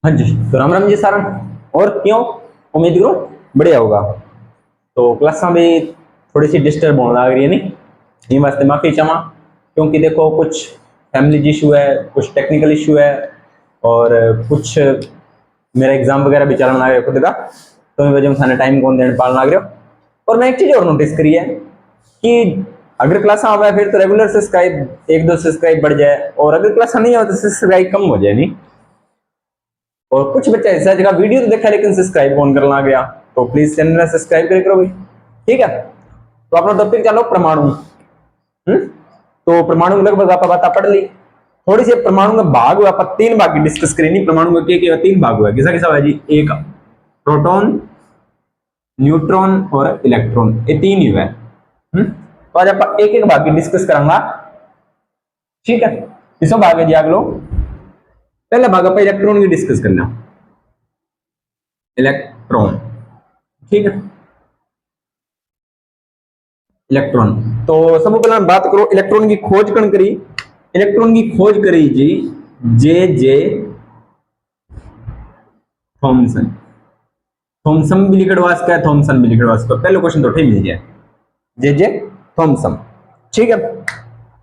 हाँ जी, तो राम राम जी सारण। और क्यों, उम्मीद करो बढ़िया होगा। तो क्लासा भी थोड़ी सी डिस्टर्ब होने लग रही है नहीं, ये वास्ते माफ़ी चाहवा, क्योंकि देखो कुछ फैमिली इशू है, कुछ टेक्निकल इशू है, और कुछ मेरा एग्जाम वगैरह भी चलने लग रहा है खुद का, तो इस वजह से थाने टाइम कौन देने पालना लग रहा हो। और मैं एक चीज़ और नोटिस करी है कि अगर क्लास आवे फिर तो रेगुलर सब्सक्राइब एक दो सब्सक्राइब बढ़ जाए, और अगर क्लास नहीं आवे तो सब्सक्राइब कम हो जाए नहीं। और कुछ बच्चा ऐसा जगह वीडियो तो देखा लेकिन सब्सक्राइब कौन करना गया, तो प्लीज चैनल में सब्सक्राइब कर करो भाई, ठीक है। तो अपना टॉपिक चलो परमाणु। तो परमाणु लगभग आप बात पढ़ ली। थोड़ी सी परमाणु का भाग हुआ, आप तीन भाग की डिस्कस करेंगे। परमाणु का क्या तीन भाग हुआ, किसा किसा हुआ जी? एक प्रोटॉन, न्यूट्रॉन और इलेक्ट्रॉन, ये तीन ही हुआ है। तो आज आप एक एक भाग की डिस्कस करांगा, ठीक है। किसो भाग है जी आग लो। पहले भाग आप इलेक्ट्रॉन की डिस्कस करना, इलेक्ट्रॉन, ठीक है। इलेक्ट्रॉन, तो सब पहले बात करो इलेक्ट्रॉन की खोज कौन करी? इलेक्ट्रॉन की खोज करी जी जे जे थॉमसन। थॉमसन भी लिखवा सका है, थॉमसन भी लिखवा सका। पहले क्वेश्चन तो ठीक मिल गया, जे जे थॉमसन, ठीक है।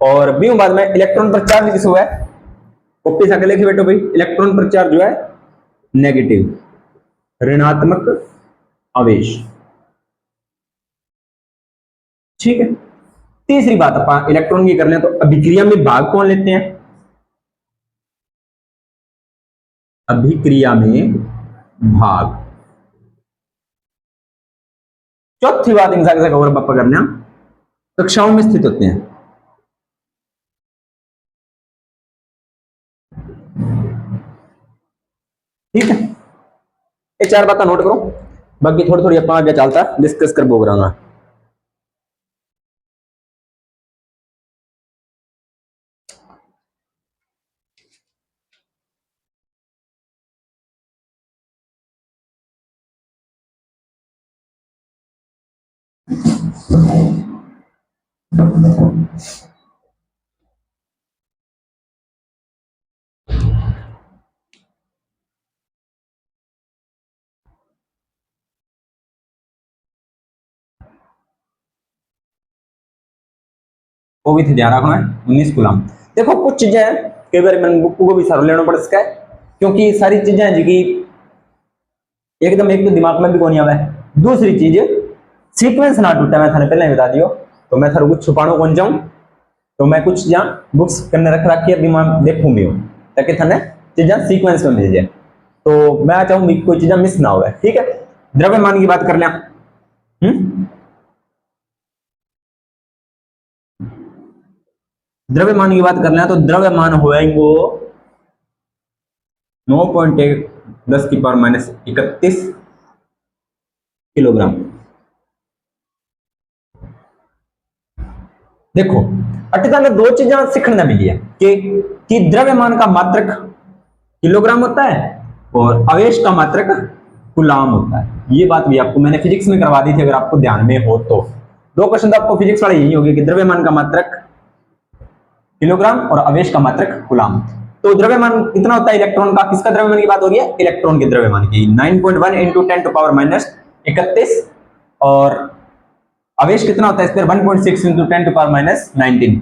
और बी बाद में इलेक्ट्रॉन पर चार्ज किस हुआ है? कॉपी सा लिखे बैठो भाई। इलेक्ट्रॉन पर चार्ज जो है नेगेटिव, ऋणात्मक आवेश, ठीक है। तीसरी बात अपन इलेक्ट्रॉन की कर लें तो अभिक्रिया में भाग कौन लेते हैं? अभिक्रिया में भाग। चौथी बात इन जगह और बापा करना, कक्षाओं में स्थित होते हैं। ठीक है, ये चार बातें नोट करो, बाकी थोड़ी थोड़ी अपन आगे चलता डिस्कस कर बोगरांगा। वो भी ध्यान रखना है 19 गुलाम। देखो कुछ चीजें हैं, कई बार मैंने बुक को भी सारा लेना पड़ सकता है, क्योंकि सारी चीजें हैं जी एकदम एक तो दिमाग में भी कौन आवे। दूसरी चीज, सीक्वेंस ना टूटा, मैं थाने पहले ही बता दियो। तो मैं थारे कुछ छुपानो कौन जाऊं, तो मैं कुछ जहाँ बुक्स करने रख रखी है दिमाग देखूं भी हूं, ताकि थाने चीजें सीक्वेंस में मिल जाए। तो मैं चाहूँ कोई चीजें मिस ना हो, ठीक है। द्रव्यमान की बात कर लें। द्रव्यमान की बात कर लें तो द्रव्यमान होएंगे 9.1 10 की पावर माइनस 31 किलोग्राम। देखो अटका में दो चीजें सीखने मिली है कि द्रव्यमान का मात्रक किलोग्राम होता है और आवेश का मात्रक कूलाम होता है। ये बात भी आपको मैंने फिजिक्स में करवा दी थी, अगर आपको ध्यान में हो तो। दो क्वेश्चन तो आपको फिजिक्स वाले यही होंगे कि द्रव्यमान का मात्रक किलोग्राम और आवेश का मात्रक कूलाम। तो द्रव्यमान कितना होता है इलेक्ट्रॉन का? किसका द्रव्यमान की बात हो रही है? इलेक्ट्रॉन के द्रव्यमान की। 9.1 इंटू 10 टू पावर माइनस 31, और आवेश कितना होता है इस पर? 1.6 इंटू 10 टू पावर माइनस 19,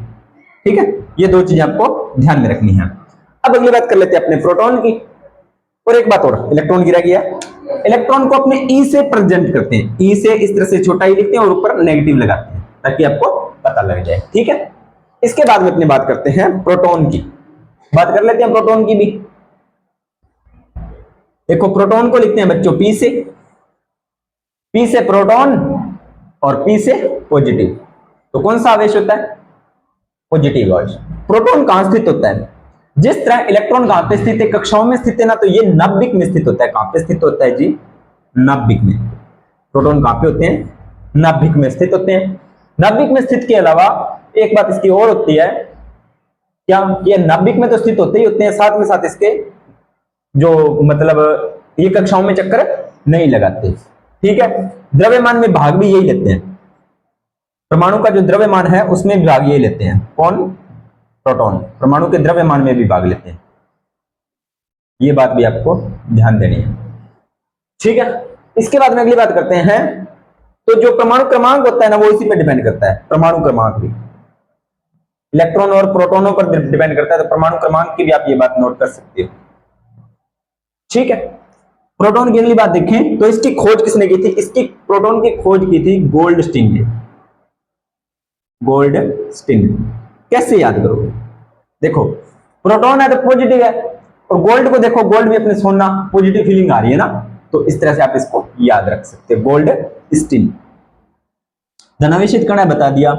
ठीक है। ये दो चीजें आपको ध्यान में रखनी है। अब अगली बात कर लेते हैं अपने प्रोटॉन की। और एक बात और, इलेक्ट्रॉन की रह गया। इलेक्ट्रॉन को अपने ई से प्रेजेंट करते हैं, ई से इस तरह से छोटा ई लिखते हैं और ऊपर नेगेटिव लगाते हैं, ताकि आपको पता लग जाए, ठीक है। इसके बाद में अपनी बात करते हैं प्रोटॉन की। बात कर लेते हैं प्रोटॉन की भी। देखो प्रोटॉन को लिखते हैं बच्चों पी से, पी से प्रोटॉन और पी से पॉजिटिव। तो कौन सा आवेश होता है? पॉजिटिव आवेश। प्रोटॉन कहां स्थित होता है? जिस तरह इलेक्ट्रॉन कहां पे स्थित है? कक्षाओं में स्थित है ना, तो ये नाभिक में स्थित होता है। कहां पे स्थित होता है जी? नाभिक में। प्रोटॉन कहां पे होते हैं? नाभिक में स्थित होते हैं। नाभिक में स्थित के अलावा एक बात इसकी और होती है, क्या ये नाभिक में तो स्थित होते ही होते हैं, साथ में साथ इसके जो मतलब ये कक्षाओं में चक्कर नहीं लगाते, ठीक है। द्रव्यमान में भाग भी यही लेते हैं। परमाणु का जो द्रव्यमान है उसमें भी भाग यही लेते हैं। कौन? प्रोटॉन। परमाणु के द्रव्यमान में भी भाग लेते हैं। ये बात भी आपको ध्यान देनी है, ठीक है। इसके बाद में अगली बात करते हैं, तो जो परमाणु क्रमांक होता है ना, वो इसी पे डिपेंड करता है। परमाणु क्रमांक भी इलेक्ट्रॉन और प्रोटोनों पर डिपेंड करता है, तो परमाणु क्रमांक की भी आप ये बात नोट कर सकते हो, ठीक है। प्रोटॉन की अगली बात देखें तो इसकी खोज किसने की थी? इसकी प्रोटॉन की खोज की थी गोल्डस्टीन ने। गोल्डस्टीन, कैसे याद करोगे? देखो, प्रोटॉन है तो पॉजिटिव है, और गोल्ड को देखो, गोल्ड भी अपने सोना, पॉजिटिव फीलिंग आ रही है ना, तो इस तरह से आप इसको याद रख सकते हो, गोल्डस्टीन। धनावेशित कण है, बता दिया।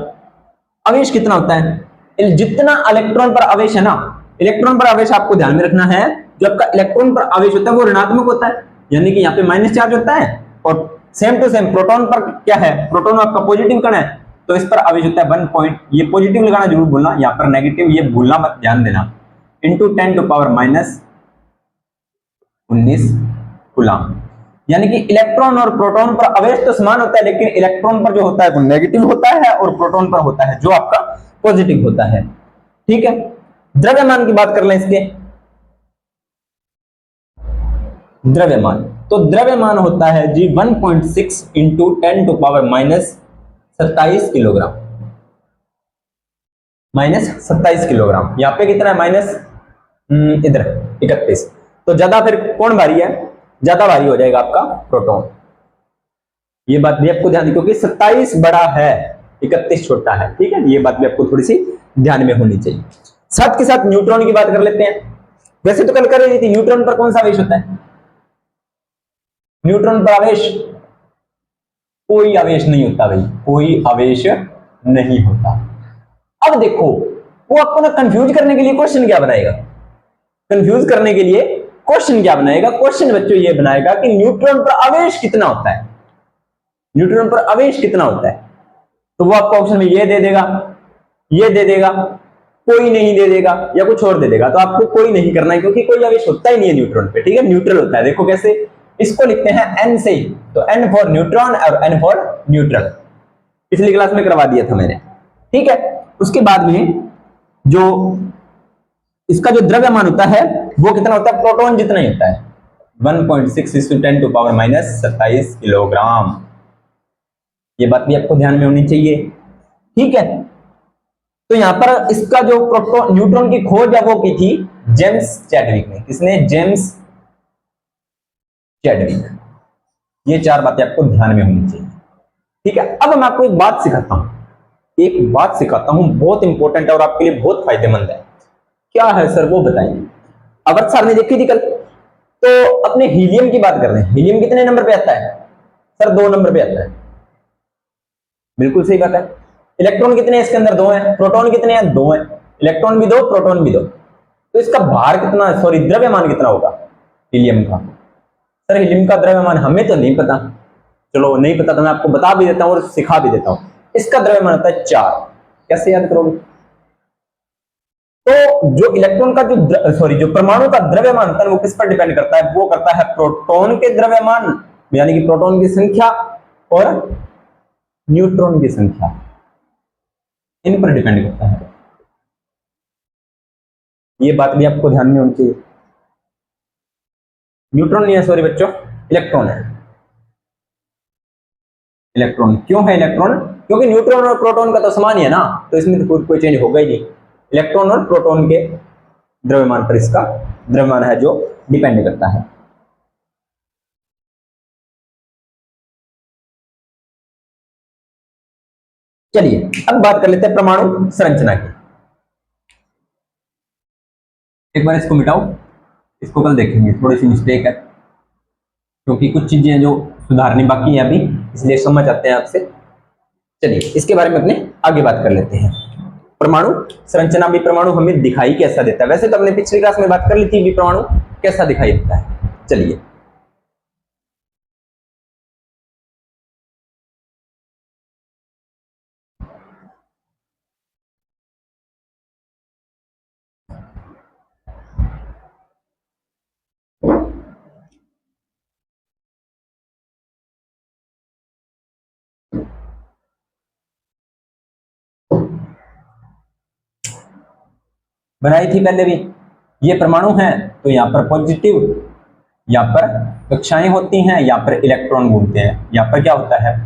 आवेश कितना होता है? जितना इलेक्ट्रॉन पर आवेश है ना, इलेक्ट्रॉन पर आवेश आपको ध्यान में रखना है, जो आपका इलेक्ट्रॉन पर आवेश होता है वो ऋणात्मक होता है, यानी कि यहाँ पे माइनस चार्ज होता है, और सेम टू सेम प्रोटॉन पर क्या है? प्रोटॉन आपका पॉजिटिव कण है, तो इस पर आवेश होता है 1 पॉइंट, ये पॉजिटिव लगाना जरूर भूलना, यहाँ पर नेगेटिव ये भूलना मत, ध्यान देना, इंटू 10⁻⁻19 कूलम। यानी कि इलेक्ट्रॉन और प्रोटॉन पर आवेश तो समान होता है, लेकिन इलेक्ट्रॉन पर जो होता है वो नेगेटिव होता है, और प्रोटॉन पर होता है जो आपका पॉजिटिव होता है, ठीक है। द्रव्यमान की बात कर लें इसके, द्रव्यमान, तो द्रव्यमान होता है जी 1.6 इंटू 10⁻⁻27 किलोग्राम, -27 किलोग्राम। यहाँ पे कितना है? माइनस, इधर 31, तो ज्यादा फिर कौन भारी है? ज्यादा भारी हो जाएगा आपका प्रोटॉन। ये बात भी आपको ध्यान, क्योंकि 27 बड़ा है, 31 छोटा है, ठीक है। ये बात भी आपको थोड़ी सी ध्यान में होनी चाहिए। साथ के साथ न्यूट्रॉन की बात कर लेते हैं। वैसे तो कल कर रही थी, न्यूट्रॉन पर कौन सा आवेश होता है? न्यूट्रॉन पर आवेश, कोई आवेश नहीं होता भाई, कोई आवेश नहीं होता। अब देखो, वो आपको ना कंफ्यूज करने के लिए क्वेश्चन क्या बनाएगा? कंफ्यूज करने के लिए क्वेश्चन क्या बनाएगा? क्वेश्चन बच्चों ये बनाएगा कि न्यूट्रॉन पर आवेश कितना होता है, न्यूट्रॉन पर आवेश कितना होता है, तो वो आपको ऑप्शन में ये दे देगा, ये दे देगा, कोई नहीं दे देगा, या कुछ और दे देगा। तो आपको कोई नहीं करना है, क्योंकि कोई आवेश होता ही नहीं है न्यूट्रॉन पे, ठीक है, न्यूट्रल होता है। देखो कैसे, इसको लिखते हैं एन से, तो एन फॉर न्यूट्रॉन और एन फॉर न्यूट्रल, पिछली क्लास में करवा दिया था मैंने, ठीक है। उसके बाद में जो इसका जो द्रव्यमान होता है वो कितना होता है? प्रोटॉन जितना ही होता है, 1.6 × 10⁻⁻27 किलोग्राम। ये बात भी आपको ध्यान में होनी चाहिए, ठीक है। तो यहां पर इसका जो प्रोटॉन न्यूट्रॉन की खोज है वो की थी जेम्स चैडविक ने। किसने? James Chadwick. ये चार बातें आपको ध्यान में होनी चाहिए, ठीक है। अब मैं आपको एक बात सिखाता हूं, एक बात सिखाता हूं, बहुत इंपॉर्टेंट है और आपके लिए बहुत फायदेमंद है। क्या है सर, वो बताइए। अवध सर ने देखी थी कल, तो अपने हीलियम की बात कर रहे हैं। हीलियम कितने नंबर पे आता है? सर 2 नंबर पे आता है, बिल्कुल सही बात है। इलेक्ट्रॉन कितने हैं इसके अंदर? 2 हैं। प्रोटॉन कितने हैं? 2 हैं। इलेक्ट्रॉन भी 2, प्रोटॉन भी 2, तो इसका भार कितना, सॉरी द्रव्यमान कितना होगा हीलियम का? सर हीलियम का द्रव्यमान हमें तो नहीं पता, चलो नहीं पता तो मैं आपको बता भी देता हूं और सिखा भी देता हूं। इसका द्रव्यमान होता है 4। कैसे याद करोगे? तो जो इलेक्ट्रॉन का जो सॉरी जो परमाणु का द्रव्यमान होता है वो किस पर डिपेंड करता है? वो करता है प्रोटॉन के द्रव्यमान, यानी कि प्रोटॉन की संख्या, और न्यूट्रॉन की संख्या, इन पर डिपेंड करता है। ये बात भी आपको ध्यान में होनी चाहिए। न्यूट्रॉन नहीं है, सॉरी बच्चों, इलेक्ट्रॉन है। इलेक्ट्रॉन क्यों है? इलेक्ट्रॉन क्योंकि न्यूट्रॉन और प्रोटॉन का तो समान ही है ना, तो इसमें तो कोई चेंज होगा ही नहीं। इलेक्ट्रॉन और प्रोटॉन के द्रव्यमान पर इसका द्रव्यमान है जो डिपेंड करता है। चलिए अब बात कर लेते हैं परमाणु संरचना की। एक बार इसको मिटाओ, इसको कल देखेंगे, थोड़ी सी मिस्टेक है, क्योंकि कुछ चीजें जो सुधारनी बाकी है अभी, इसलिए समझ आते हैं आपसे। चलिए इसके बारे में अपने आगे बात कर लेते हैं। परमाणु संरचना भी, परमाणु हमें दिखाई कैसा देता है? वैसे तो हमने पिछली क्लास में बात कर ली थी भी परमाणु कैसा दिखाई देता है। चलिए बनाई थी पहले भी, ये परमाणु हैं तो यहाँ पर पॉजिटिव, यहाँ पर कक्षाएं होती हैं, यहाँ पर इलेक्ट्रॉन घूमते हैं, यहाँ पर क्या होता है,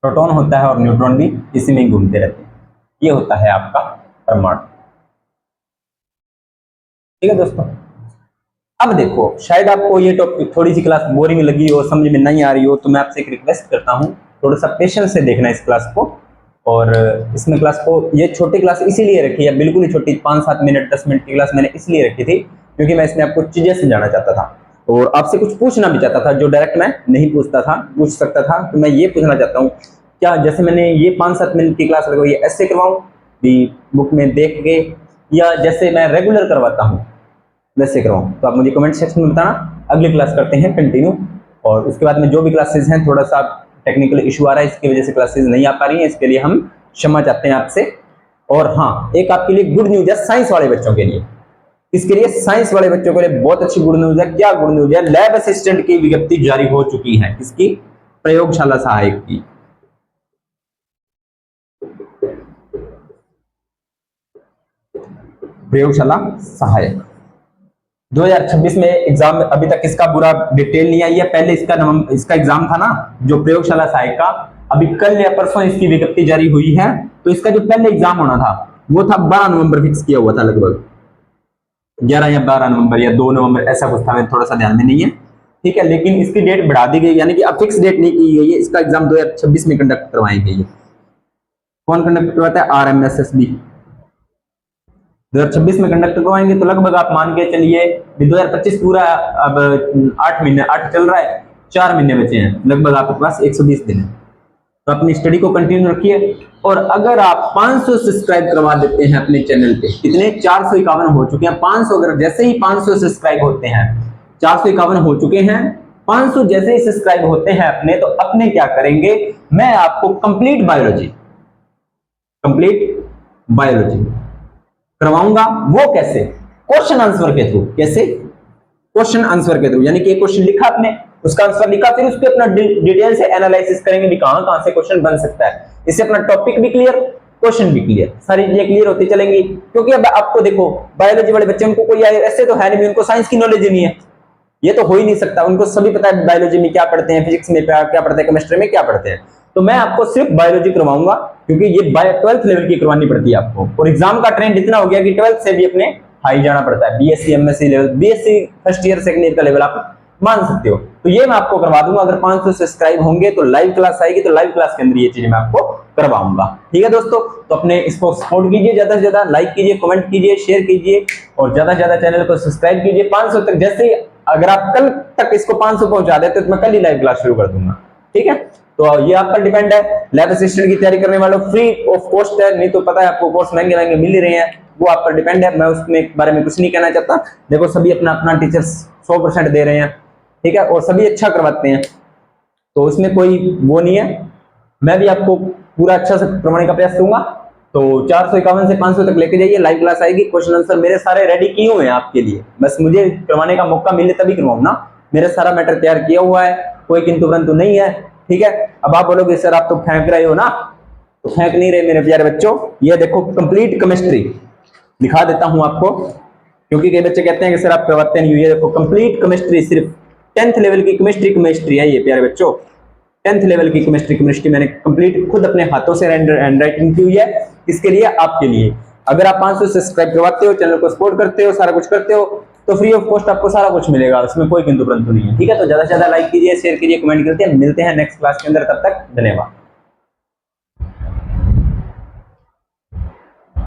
प्रोटॉन होता है और न्यूट्रॉन भी इसी में ही घूमते रहते हैं। ये होता है आपका परमाणु। ठीक है दोस्तों, अब देखो शायद आपको ये टॉपिक थोड़ी सी क्लास बोरिंग लगी हो, समझ में नहीं आ रही हो, तो मैं आपसे एक रिक्वेस्ट करता हूँ, थोड़ा सा पेशेंस से देखना इस क्लास को। और इसमें क्लास को, ये छोटी क्लास इसीलिए रखी है, बिल्कुल ही छोटी, 5-7 मिनट 10 मिनट की क्लास मैंने इसलिए रखी थी क्योंकि मैं इसमें आपको चीजें समझाना चाहता था और आपसे कुछ पूछना भी चाहता था जो डायरेक्ट मैं नहीं पूछ सकता था। तो मैं ये पूछना चाहता हूँ, क्या जैसे मैंने ये 5-7 मिनट की क्लास लगवाई है, ऐसे करवाऊँ भी बुक में देख के, या जैसे मैं रेगुलर करवाता हूँ वैसे करवाऊँ? तो आप मुझे कमेंट सेक्शन में बताना। अगली क्लास करते हैं कंटिन्यू, और उसके बाद में जो भी क्लासेज हैं, थोड़ा सा टेक्निकल इशू आ रहा है, इसकी वजह से क्लासेज नहीं आ पा रही हैं, इसके लिए हम क्षमा चाहते हैं आपसे। और हाँ, एक आपके लिए गुड न्यूज है साइंस वाले बच्चों के लिए। इसके लिए साइंस वाले बच्चों के लिए बहुत अच्छी गुड न्यूज है। क्या गुड न्यूज है? लैब असिस्टेंट की विज्ञप्ति जारी हो चुकी है। इसकी प्रयोगशाला सहायक की। प्रयोगशाला सहायक 2026 में एग्जाम, अभी तक इसका पूरा डिटेल नहीं आई है। पहले इसका एग्जाम था ना, जो प्रयोगशाला सहायक का, अभी कल या परसों इसकी विज्ञप्ति जारी हुई है। तो इसका जो पहले एग्जाम होना था वो था 12 नवंबर फिक्स किया हुआ था, लगभग 11 या 12 नवंबर या 2 नवंबर ऐसा कुछ था, मेरे थोड़ा सा ध्यान में नहीं है। ठीक है, लेकिन इसकी डेट बढ़ा दी गई, यानी कि अब फिक्स डेट नहीं की गई है। इसका एग्जाम 2026 में कंडक्ट करवाई गई है। कौन कंडक्ट करवाता है? RMSSB 2026 में कंडक्ट करवाएंगे। तो लगभग आप मान के चलिए 2025 पूरा अब 8 महीने, 8 चल रहा है, 4 महीने बचे हैं, लगभग आपके पास 120 दिन है। तो अपनी स्टडी को कंटिन्यू रखिए। और अगर आप 500 सब्सक्राइब करवा देते हैं अपने चैनल पे, कितने 451 हो चुके हैं, 500 अगर जैसे ही 500 सब्सक्राइब होते हैं, 451 हो चुके हैं, 500 जैसे ही सब्सक्राइब होते हैं अपने, तो अपने क्या करेंगे, मैं आपको कंप्लीट बायोलॉजी करवाऊंगा। वो कैसे? क्वेश्चन आंसर के थ्रू। कैसे? क्वेश्चन आंसर के थ्रू, यानी कि एक क्वेश्चन लिखा आपने, उसका आंसर लिखा, फिर उसके अपना डिटेल से एनालिसिस करेंगे भी कहां से क्वेश्चन बन सकता है। इससे अपना टॉपिक भी क्लियर, क्वेश्चन भी क्लियर, सारी चीजें क्लियर होती चलेंगी। क्योंकि अब आपको देखो, बायोलॉजी वाले बच्चे, उनको कोई ऐसे तो है नहीं, उनको साइंस की नॉलेज ही नहीं है, ये तो हो ही नहीं सकता। उनको सभी पता है बायोलॉजी में क्या पढ़ते हैं, फिजिक्स में क्या पढ़ते हैं, केमिस्ट्री में क्या पढ़ते हैं। तो मैं आपको सिर्फ बायोलॉजी करवाऊंगा, क्योंकि ये 12th लेवल की करवानी पड़ती है आपको। और एग्जाम का ट्रेंड इतना हो गया कि 12th से भी अपने हाई जाना पड़ता है। BSc MSc level, BSc first year second year का लेवल आप मान सकते हो। तो ये मैं आपको करवा दूंगा। अगर 500 सब्सक्राइब होंगे तो लाइव क्लास आएगी, तो लाइव क्लास के अंदर ये चीजें मैं आपको करवाऊंगा। ठीक है दोस्तों, तो अपने इसको सपोर्ट कीजिए, ज्यादा से ज्यादा लाइक कीजिए, कमेंट कीजिए, शेयर कीजिए, और ज्यादा से ज्यादा चैनल को सब्सक्राइब कीजिए। 500 तक, जैसे अगर आप कल तक इसको 500 पहुंचा देते तो मैं कल ही लाइव क्लास शुरू कर दूंगा। ठीक है, तो ये आप पर डिपेंड है। लैब असिस्टेंट की तैयारी करने वालों फ्री ऑफ कॉस्ट है, नहीं तो पता है आपको कोर्स महंगे महंगे मिल ही रहे हैं, वो आप पर डिपेंड है। मैं उसमें बारे में कुछ नहीं कहना चाहता। देखो, सभी अपना अपना टीचर्स 100% दे रहे हैं, ठीक है, और सभी अच्छा करवाते हैं, तो उसमें कोई वो नहीं है। मैं भी आपको पूरा अच्छा से करवाने का प्रयास करूंगा। तो 451 से 500 तक लेके जाइए, लाइव क्लास आएगी। क्वेश्चन आंसर मेरे सारे रेडी किए हुए हैं आपके लिए, बस मुझे करवाने का मौका मिले तभी करवाऊं ना। मेरा सारा मैटर तैयार किया हुआ है, कोई किंतु परंतु नहीं है। ठीक है, अब आप बोलोगे सर आप तो फेंक रहे हो ना, तो फेंक नहीं रहे मेरे प्यारे बच्चों। ये देखो, कंप्लीट केमिस्ट्री दिखा देता हूं आपको, क्योंकि कई बच्चे कहते हैं कि सर आप करवाते नहीं। ये देखो, कंप्लीट केमिस्ट्री, सिर्फ 10th लेवल की केमिस्ट्री है ये प्यारे बच्चों। 10th लेवल की केमिस्ट्री मैंने कंप्लीट खुद अपने हाथों से हैंडराइटिंग की हुई है, इसके लिए, आपके लिए। अगर आप 500 सब्सक्राइब करवाते हो, चैनल को सपोर्ट करते हो, सारा कुछ करते हो, तो फ्री ऑफ कॉस्ट आपको सारा कुछ मिलेगा, उसमें कोई किंतु परंतु नहीं है। ठीक है, तो ज्यादा से ज्यादा लाइक कीजिए, शेयर कीजिए, कमेंट कीजिए। मिलते हैं नेक्स्ट क्लास के अंदर, तब तक धन्यवाद।